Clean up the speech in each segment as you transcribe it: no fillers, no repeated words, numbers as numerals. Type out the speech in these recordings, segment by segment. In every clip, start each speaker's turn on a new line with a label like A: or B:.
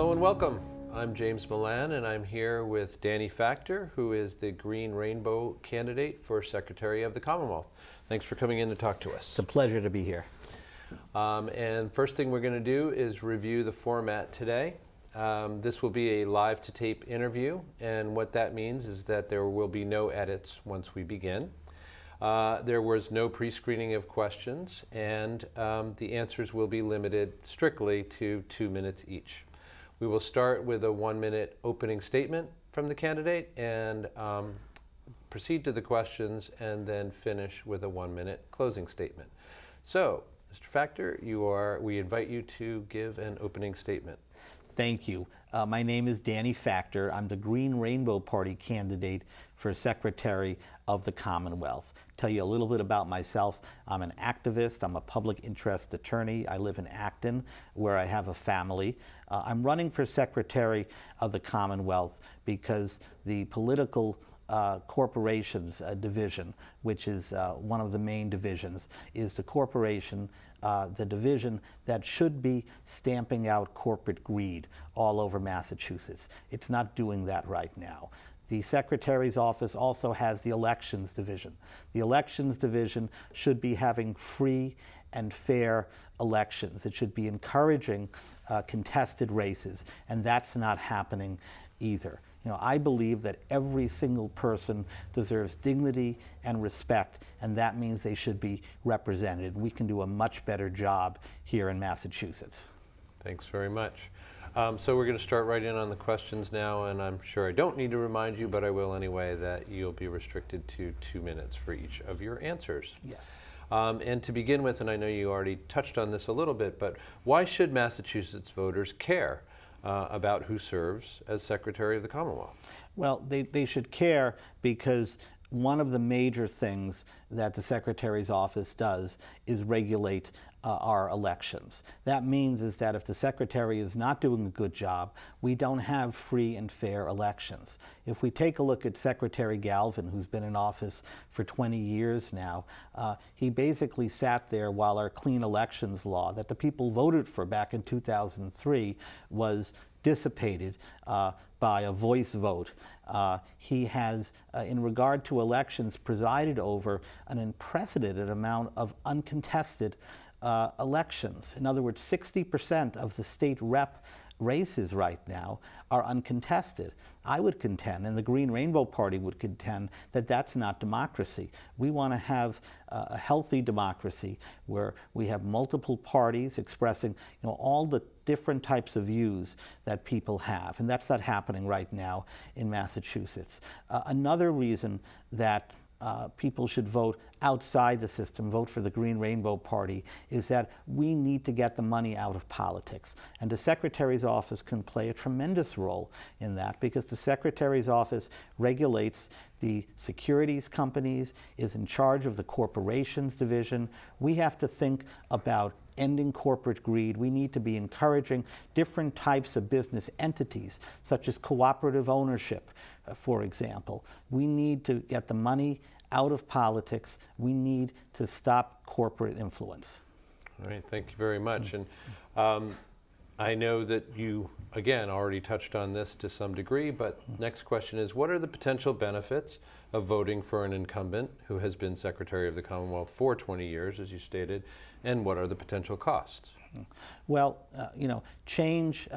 A: Hello and welcome. I'm James Milan and I'm here with Danny Factor, who is the Green Rainbow candidate for Secretary of the Commonwealth. Thanks for coming in to talk to us.
B: It's a pleasure to be here.
A: And first thing we're going to do is review the format today. This will be a live-to-tape interview, and what that means is that there will be no edits once we begin. There was no pre-screening of questions, and the answers will be limited strictly to 2 minutes each. We will start with a 1-minute opening statement from the candidate and proceed to the questions and then finish with a 1-minute closing statement. So, Mr. Factor, we invite you to give an opening statement.
B: Thank you. My name is Danny Factor. I'm the Green Rainbow Party candidate for Secretary of the Commonwealth. Tell you a little bit about myself. I'm an activist. I'm a public interest attorney. I live in Acton, where I have a family. I'm running for Secretary of the Commonwealth because the political corporations division, which is one of the main divisions, is the corporation, the division that should be stamping out corporate greed all over Massachusetts. It's not doing that right now. The Secretary's office also has the elections division. The elections division should be having free and fair elections. It should be encouraging contested races, and that's not happening either. You know, I believe that every single person deserves dignity and respect, and that means they should be represented. We can do a much better job here in Massachusetts.
A: Thanks very much. So we're going to start right in on the questions now, and I'm sure I don't need to remind you, but I will anyway, that you'll be restricted to 2 minutes for each of your answers.
B: Yes.
A: And to begin with, and I know you already touched on this a little bit, but why should Massachusetts voters care about who serves as Secretary of the Commonwealth?
B: Well, they should care because one of the major things that the Secretary's office does is regulate our elections. That means is that if the Secretary is not doing a good job, we don't have free and fair elections. If we take a look at Secretary Galvin, who's been in office for 20 years now, he basically sat there while our clean elections law that the people voted for back in 2003 was dissipated by a voice vote. He has, in regard to elections, presided over an unprecedented amount of uncontested elections. In other words, 60% of the state rep races right now are uncontested. I would contend, and the Green Rainbow Party would contend, that that's not democracy. We want to have a healthy democracy where we have multiple parties expressing, all the different types of views that people have, and that's not happening right now in Massachusetts. Another reason that people should vote outside the system, vote for the Green Rainbow Party, is that we need to get the money out of politics. And the Secretary's office can play a tremendous role in that because the Secretary's office regulates the securities companies, is in charge of the corporations division. We have to think about ending corporate greed. We need to be encouraging different types of business entities, such as cooperative ownership, for example. We need to get the money out of politics. We need to stop corporate influence.
A: All right, thank you very much. And I know that you, again, already touched on this to some degree, but next question is, what are the potential benefits of voting for an incumbent who has been Secretary of the Commonwealth for 20 years, as you stated, and what are the potential costs?
B: Well, change,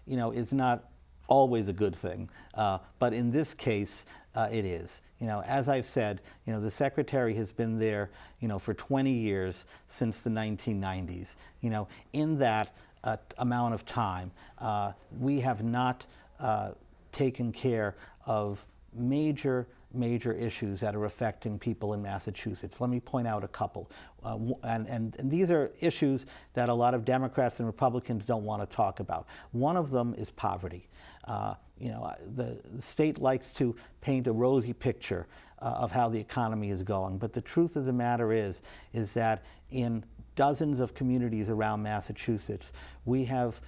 B: is not always a good thing, but in this case, it is. As I've said, the Secretary has been there, for 20 years since the 1990s. In that amount of time, we have not taken care of major issues that are affecting people in Massachusetts. Let me point out a couple. And these are issues that a lot of Democrats and Republicans don't want to talk about. One of them is poverty. The state likes to paint a rosy picture of how the economy is going, but the truth of the matter is that in dozens of communities around Massachusetts, we have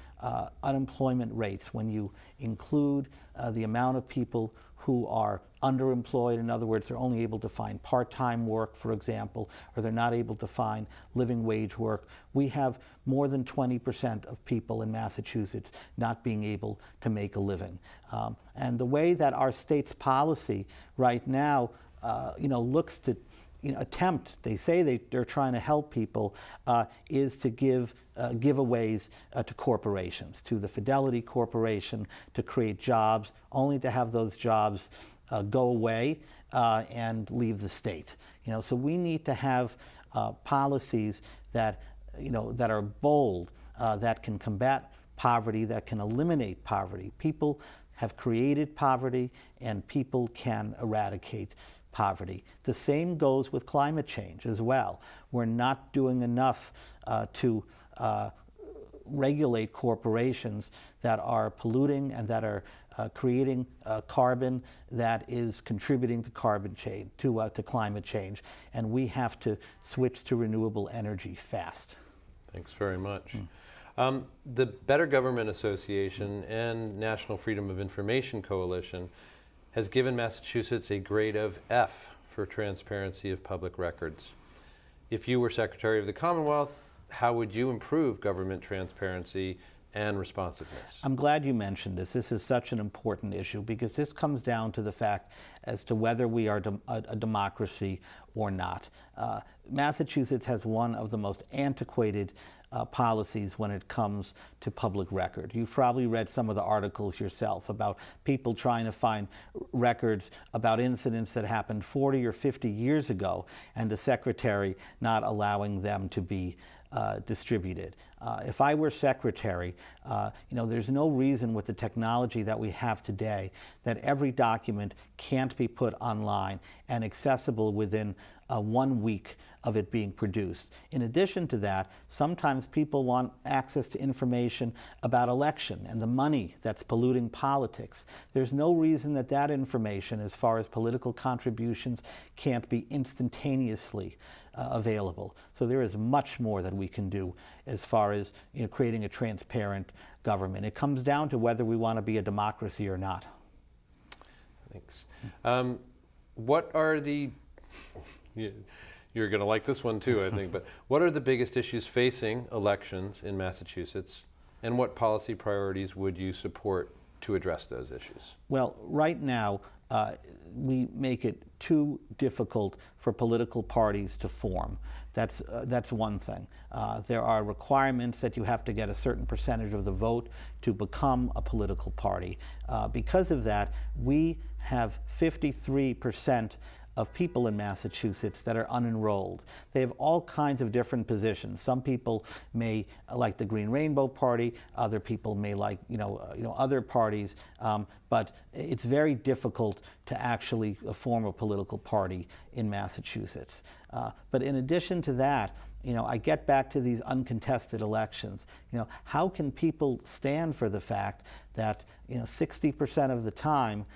B: unemployment rates, when you include the amount of people who are underemployed, in other words, they're only able to find part-time work, for example, or they're not able to find living wage work, we have more than 20% of people in Massachusetts not being able to make a living. And the way that our state's policy right now, looks to attempt, they say they're trying to help people, is to give giveaways to corporations, to the Fidelity Corporation, to create jobs, only to have those jobs go away and leave the state. So we need to have policies that that are bold, that can combat poverty, that can eliminate poverty. People have created poverty, and people can eradicate poverty. The same goes with climate change as well. We're not doing enough to regulate corporations that are polluting and that are creating carbon that is contributing to to climate change. And we have to switch to renewable energy fast.
A: Thanks very much. The Better Government Association and National Freedom of Information Coalition has given Massachusetts a grade of F for transparency of public records. If you were Secretary of the Commonwealth, how would you improve government transparency and responsiveness? I'm
B: glad you mentioned this. This is such an important issue because this comes down to the fact as to whether we are a democracy or not. Massachusetts has one of the most antiquated policies when it comes to public record. You've probably read some of the articles yourself about people trying to find records about incidents that happened 40 or 50 years ago and the secretary not allowing them to be distributed. If I were secretary, there's no reason with the technology that we have today that every document can't be put online and accessible within 1 week of it being produced. In addition to that, sometimes people want access to information about election and the money that's polluting politics. There's no reason that that information, as far as political contributions, can't be instantaneously available. So there is much more that we can do as far as creating a transparent government. It comes down to whether we want to be a democracy or not.
A: Thanks. What are the You're going to like this one too, I think. But what are the biggest issues facing elections in Massachusetts, and what policy priorities would you support to address those issues?
B: Well, right now, we make it too difficult for political parties to form. That's one thing. There are requirements that you have to get a certain percentage of the vote to become a political party. Because of that, we have 53% of people in Massachusetts that are unenrolled. They have all kinds of different positions. Some people may like the Green Rainbow Party, other people may like other parties, but it's very difficult to actually form a political party in Massachusetts. But in addition to that, I get back to these uncontested elections. How can people stand for the fact that 60% of the time,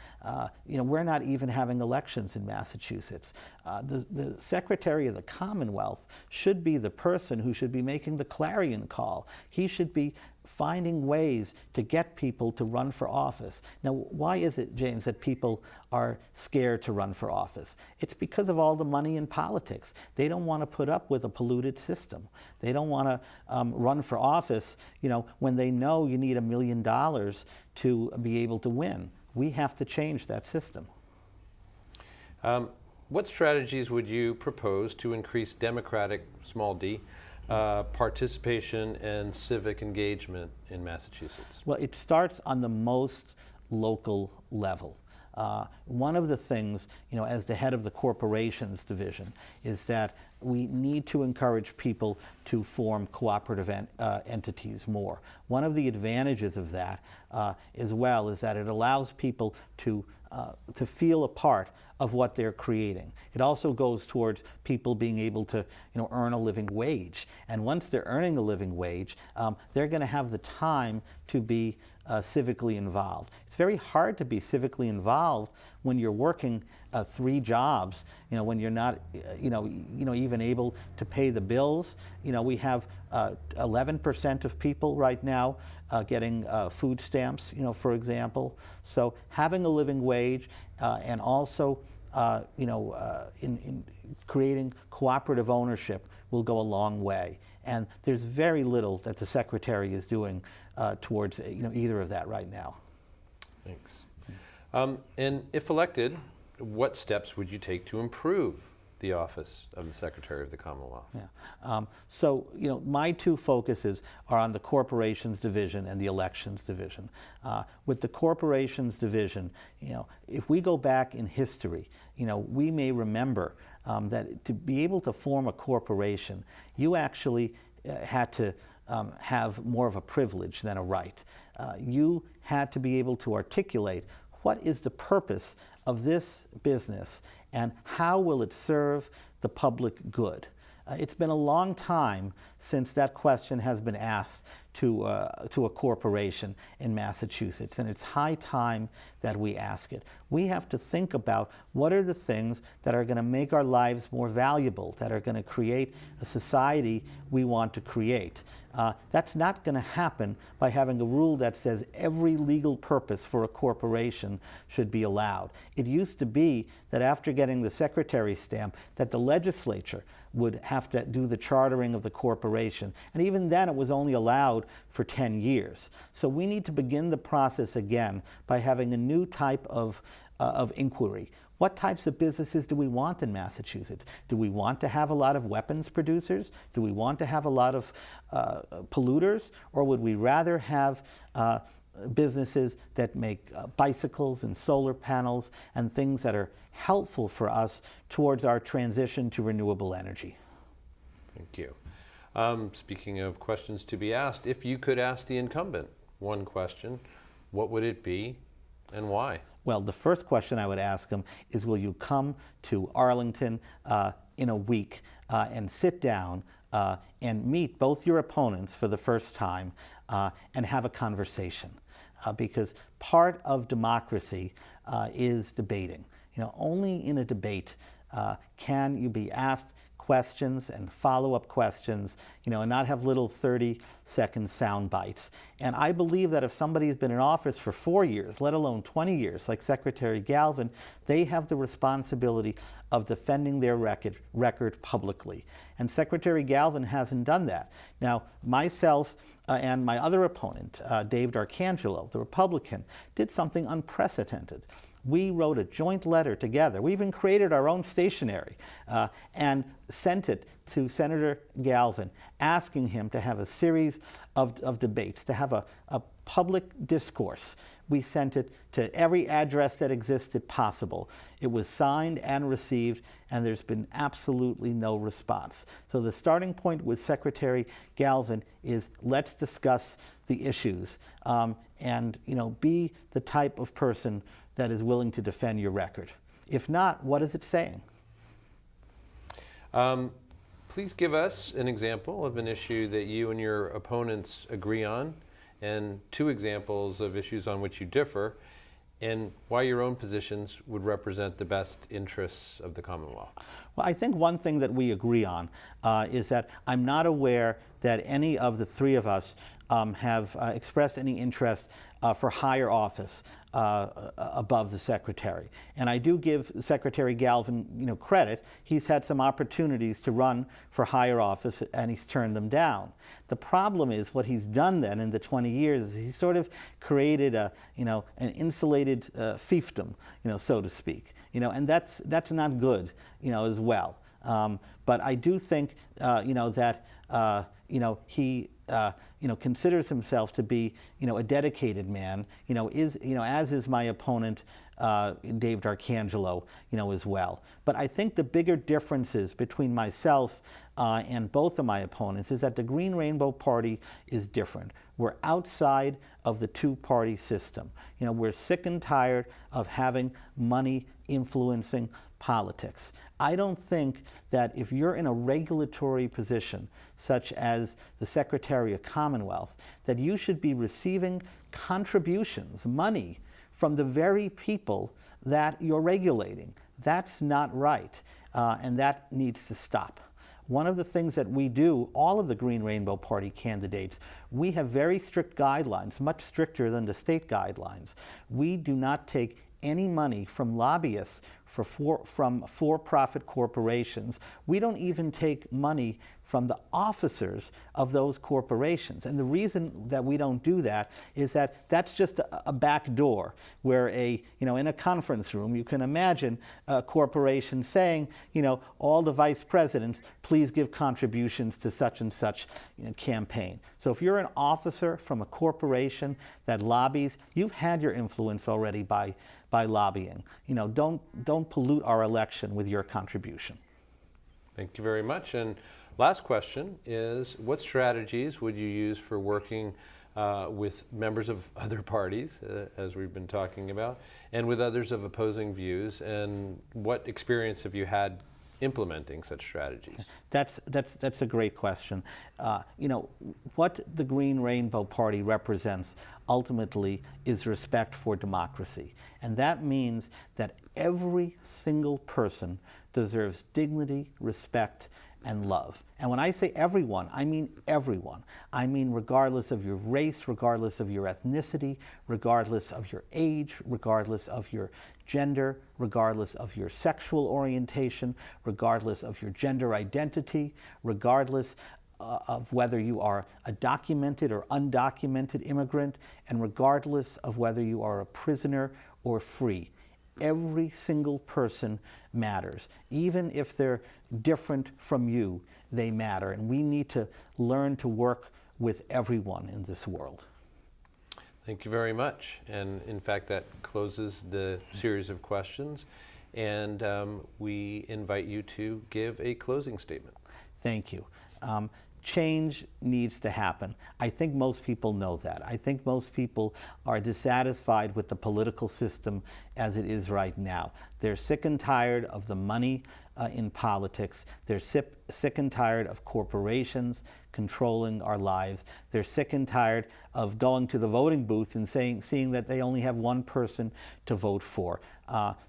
B: we're not even having elections in Massachusetts? The Secretary of the Commonwealth should be the person who should be making the clarion call. He should be finding ways to get people to run for office. Now, why is it, James, that people are scared to run for office? It's because of all the money in politics. They don't want to put up with a polluted system. They don't want to run for office, when they know you need $1 million to be able to win. We have to change that system.
A: What strategies would you propose to increase democratic, small d, participation and civic engagement in Massachusetts?
B: Well, it starts on the most local level. One of the things, as the head of the corporations division, is that we need to encourage people to form cooperative entities more. One of the advantages of that, as well, is that it allows people to feel a part of what they're creating. It also goes towards people being able to earn a living wage. And once they're earning a living wage, they're going to have the time to be civically involved. It's very hard to be civically involved when you're working 3 jobs, when you're not, even able to pay the bills. We have 11% of people right now getting food stamps, for example. So having a living wage and also, in creating cooperative ownership will go a long way. And there's very little that the Secretary is doing towards, either of that right now.
A: Thanks. And if elected, what steps would you take to improve the office of the Secretary of the Commonwealth?
B: Yeah. So, my 2 focuses are on the Corporations Division and the Elections Division. With the Corporations Division, if we go back in history, we may remember that to be able to form a corporation, you actually had to have more of a privilege than a right. You had to be able to articulate what is the purpose of this business and how will it serve the public good. It's been a long time since that question has been asked to a corporation in Massachusetts, and it's high time that we ask it. We have to think about what are the things that are going to make our lives more valuable, that are going to create a society we want to create. That's not going to happen by having a rule that says every legal purpose for a corporation should be allowed. It used to be that after getting the Secretary's stamp, that the legislature would have to do the chartering of the corporation. And even then, it was only allowed for 10 years. So we need to begin the process again by having a new type of inquiry. What types of businesses do we want in Massachusetts? Do we want to have a lot of weapons producers? Do we want to have a lot of polluters? Or would we rather have businesses that make bicycles and solar panels and things that are helpful for us towards our transition to renewable energy?
A: Thank you. Speaking of questions to be asked, if you could ask the incumbent one question, what would it be and why?
B: Well, the first question I would ask him is, will you come to Arlington in a week and sit down and meet both your opponents for the first time and have a conversation? Because part of democracy is debating. Only in a debate can you be asked questions and follow-up questions, and not have little 30-second sound bites. And I believe that if somebody's been in office for 4 years, let alone 20 years, like Secretary Galvin, they have the responsibility of defending their record publicly. And Secretary Galvin hasn't done that. Now, myself and my other opponent, Dave D'Arcangelo, the Republican, did something unprecedented. We wrote a joint letter together. We even created our own stationery and sent it to Senator Galvin, asking him to have a series of debates, to have a public discourse. We sent it to every address that existed possible. It was signed and received, and there's been absolutely no response. So the starting point with Secretary Galvin is, let's discuss the issues and be the type of person that is willing to defend your record. If not, what is it saying?
A: Please give us an example of an issue that you and your opponents agree on, and 2 examples of issues on which you differ, and why your own positions would represent the best interests of the Commonwealth.
B: Well, I think one thing that we agree on is that I'm not aware that any of the 3 of us have expressed any interest for higher office above the Secretary. And I do give Secretary Galvin credit. He's had some opportunities to run for higher office, and he's turned them down. The problem is what he's done then in the 20 years is he's sort of created an insulated fiefdom, so to speak. And that's not good, as well. But I do think, that he considers himself to be, a dedicated man, as is my opponent, Dave D'Arcangelo, as well. But I think the bigger differences between myself and both of my opponents is that the Green Rainbow Party is different. We're outside of the 2-party system. We're sick and tired of having money influencing politics. I don't think that if you're in a regulatory position, such as the Secretary of Commonwealth, that you should be receiving contributions, money from the very people that you're regulating. That's not right, and that needs to stop. One of the things that we do, all of the Green Rainbow Party candidates, we have very strict guidelines, much stricter than the state guidelines. We do not take any money from lobbyists from for-profit corporations. We don't even take money from the officers of those corporations. And the reason that we don't do that is that that's just a back door where in a conference room, you can imagine a corporation saying, all the vice presidents, please give contributions to such and such campaign. So if you're an officer from a corporation that lobbies, you've had your influence already by lobbying. Don't pollute our election with your contribution.
A: Thank you very much. And last question is, what strategies would you use for working with members of other parties, as we've been talking about, and with others of opposing views, and what experience have you had implementing such strategies?
B: That's a great question. What the Green Rainbow Party represents ultimately is respect for democracy. And that means that every single person deserves dignity, respect, and love. And when I say everyone, I mean everyone. I mean regardless of your race, regardless of your ethnicity, regardless of your age, regardless of your gender, regardless of your sexual orientation, regardless of your gender identity, regardless of whether you are a documented or undocumented immigrant, and regardless of whether you are a prisoner or free. Every single person matters. Even if they're different from you, they matter. And we need to learn to work with everyone in this world.
A: Thank you very much. And in fact, that closes the series of questions. And we invite you to give a closing statement.
B: Thank you. Change needs to happen. I think most people know that. I think most people are dissatisfied with the political system as it is right now. They're sick and tired of the money in politics. They're sick and tired of corporations controlling our lives. They're sick and tired of going to the voting booth and seeing that they only have one person to vote for.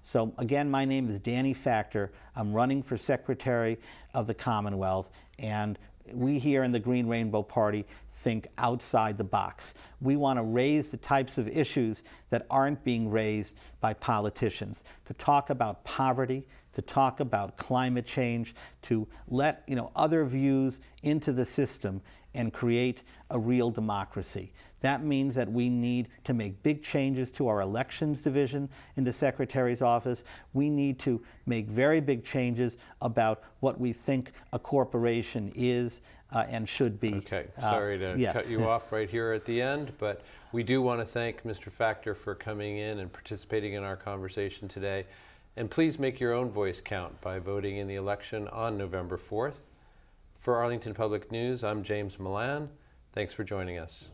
B: So again, my name is Danny Factor. I'm running for Secretary of the Commonwealth, and we here in the Green Rainbow Party think outside the box. We want to raise the types of issues that aren't being raised by politicians, to talk about poverty, to talk about climate change, to let other views into the system and create a real democracy. That means that we need to make big changes to our elections division in the Secretary's office. We need to make very big changes about what we think a corporation is and should be.
A: Okay, sorry to cut you off right here at the end, but we do want to thank Mr. Factor for coming in and participating in our conversation today. And please make your own voice count by voting in the election on November 4th. For Arlington Public News, I'm James Milan. Thanks for joining us.